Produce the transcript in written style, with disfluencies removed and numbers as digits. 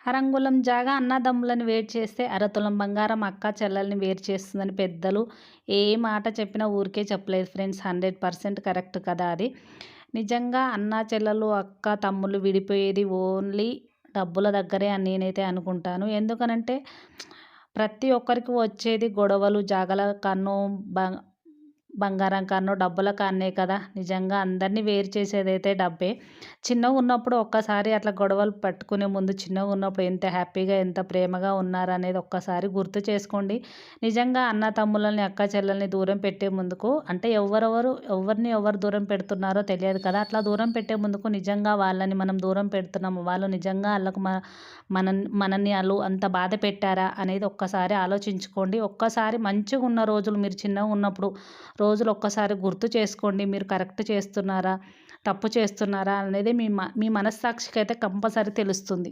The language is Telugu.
అరంగుళం జాగా అన్నదమ్ములను వేరు చేస్తే అరతులం బంగారం అక్క చెల్లెల్ని వేరు చేస్తుందని పెద్దలు ఏ మాట చెప్పినా ఊరికే చెప్పలేదు ఫ్రెండ్స్. 100% కరెక్ట్ కదా అది. నిజంగా అన్న చెల్లెలు అక్క తమ్ముళ్ళు విడిపోయేది ఓన్లీ డబ్బుల దగ్గరే అని నేనైతే అనుకుంటాను. ఎందుకనంటే ప్రతి ఒక్కరికి వచ్చేది గొడవలు జాగల కన్నో బంగారం కన్నో డబ్బుల కన్నే కదా. నిజంగా అందరినీ వేరు చేసేదైతే డబ్బే. చిన్నగా ఉన్నప్పుడు ఒక్కసారి అట్లా గొడవలు పట్టుకునే ముందు చిన్నగా ఉన్నప్పుడు ఎంత హ్యాపీగా ఎంత ప్రేమగా ఉన్నారనేది ఒక్కసారి గుర్తు చేసుకోండి. నిజంగా అన్న తమ్ములని అక్క చెల్లెల్ని దూరం పెట్టే ముందుకు అంటే ఎవరిని ఎవరు దూరం పెడుతున్నారో తెలియదు కదా. అట్లా దూరం పెట్టే ముందుకు నిజంగా వాళ్ళని మనం దూరం పెడుతున్నాము, వాళ్ళు నిజంగా వాళ్ళకు మనల్ని వాళ్ళు అంత బాధ పెట్టారా అనేది ఒక్కసారి ఆలోచించుకోండి. ఒక్కసారి మంచిగా ఉన్న రోజులు మీరు చిన్నగా ఉన్నప్పుడు రోజులు ఒక్కసారి గుర్తు చేసుకోండి. మీరు కరెక్ట్ చేస్తున్నారా తప్పు చేస్తున్నారా అనేది మీ మనస్సాక్షికి అయితే కంపల్సరీ తెలుస్తుంది.